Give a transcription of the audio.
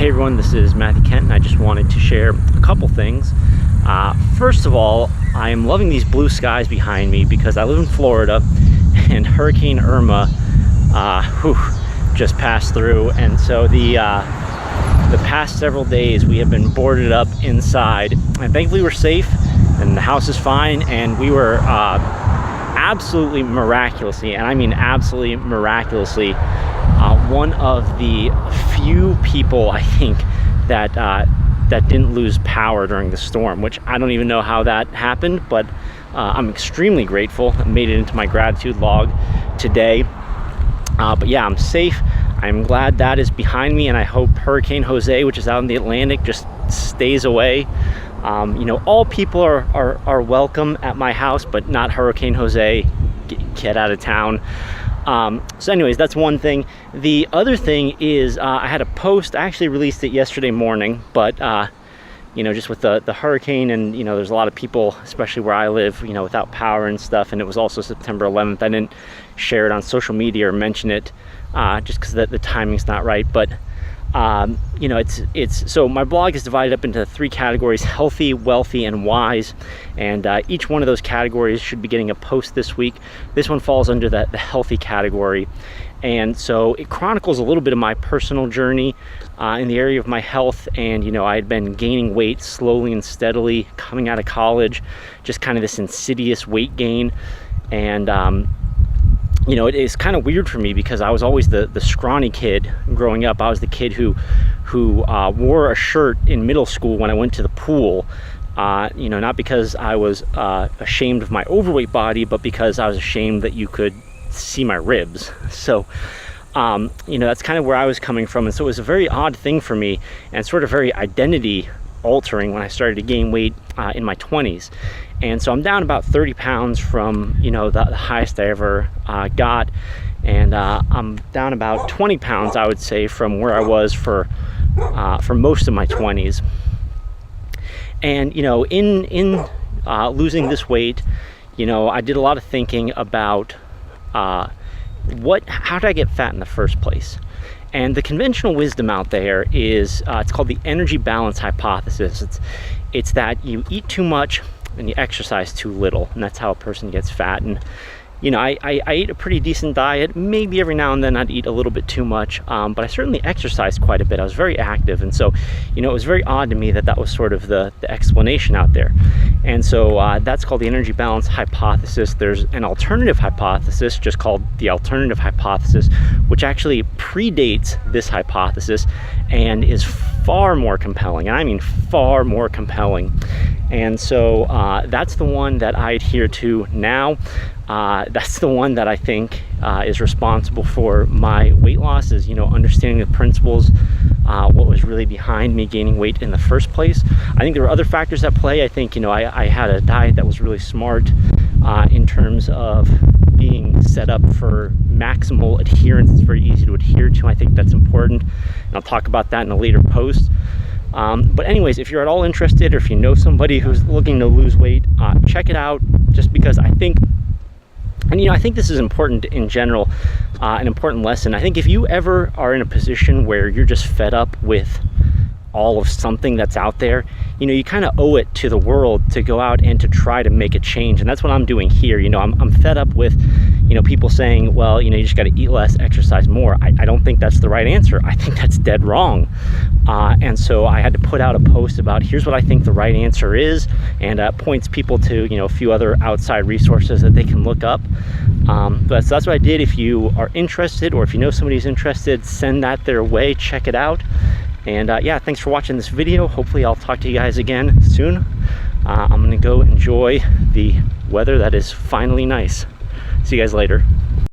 Hey everyone, this is Matthew Kent, and I just wanted to share a couple things. First of all, I am loving these blue skies behind me because I live in Florida, and Hurricane Irma just passed through, and so the past several days we have been boarded up inside, and thankfully we're safe, and the house is fine, and we were absolutely miraculously, and I mean absolutely miraculously, one of the few people I think that didn't lose power during the storm, which I don't even know how that happened, but I'm extremely grateful. I made it into my gratitude log today. But yeah, I'm safe. I'm glad that is behind me, and I hope Hurricane Jose, which is out in the Atlantic, just stays away. You know, all people are welcome at my house, but not Hurricane Jose. Get out of town. So anyways, that's one thing. The other thing is I had a post. I actually released it yesterday morning, but you know, just with the hurricane, and you know, there's a lot of people, especially where I live, you know, without power and stuff, and it was also September 11th. I didn't share it on social media or mention it just because the timing's not right, but you know, it's so my blog is divided up into 3 categories: healthy, wealthy, and wise, and each one of those categories should be getting a post this week. This one falls under the healthy category, and so it chronicles a little bit of my personal journey in the area of my health. And you know, I had been gaining weight slowly and steadily coming out of college, just kind of this insidious weight gain, and you know, it is kind of weird for me because I was always the scrawny kid growing up. I was the kid who wore a shirt in middle school when I went to the pool. You know, not because I was ashamed of my overweight body, but because I was ashamed that you could see my ribs. So, you know, that's kind of where I was coming from. And so it was a very odd thing for me, and sort of very identity altering when I started to gain weight in my 20s. And so I'm down about 30 pounds from, you know, the highest I ever got, and I'm down about 20 pounds, I would say, from where I was for most of my 20s. And you know, in losing this weight, you know, I did a lot of thinking about how did I get fat in the first place? And the conventional wisdom out there is it's called the energy balance hypothesis. It's that you eat too much and you exercise too little, and that's how a person gets fat. And you know, I ate a pretty decent diet. Maybe every now and then I'd eat a little bit too much, but I certainly exercised quite a bit. I was very active, and so, you know, it was very odd to me that was sort of the explanation out there. And so that's called the energy balance hypothesis. There's an alternative hypothesis just called the alternative hypothesis, which actually predates this hypothesis and is far more compelling, and I mean far more compelling. And so that's the one that I adhere to now. That's the one that I think is responsible for my weight loss, is, you know, understanding the principles, what was really behind me gaining weight in the first place. I think there were other factors at play. I think, you know, I had a diet that was really smart in terms of being set up for maximal adherence. It's very easy to adhere to. I think that's important, and I'll talk about that in a later post. But anyways, if you're at all interested, or if you know somebody who's looking to lose weight, check it out, just because I think, and you know, I think this is important in general, an important lesson. I think if you ever are in a position where you're just fed up with all of something that's out there, you know, you kind of owe it to the world to go out and to try to make a change. And that's what I'm doing here. You know, I'm fed up with, you know, people saying, well, you know, you just got to eat less, exercise more. I don't think that's the right answer. I think that's dead wrong. And so I had to put out a post about, here's what I think the right answer is, and points people to, you know, a few other outside resources that they can look up. But so that's what I did. If you are interested, or if you know somebody who's interested, send that their way, check it out. And yeah, thanks for watching this video. Hopefully I'll talk to you guys again soon. I'm gonna go enjoy the weather that is finally nice. See you guys later.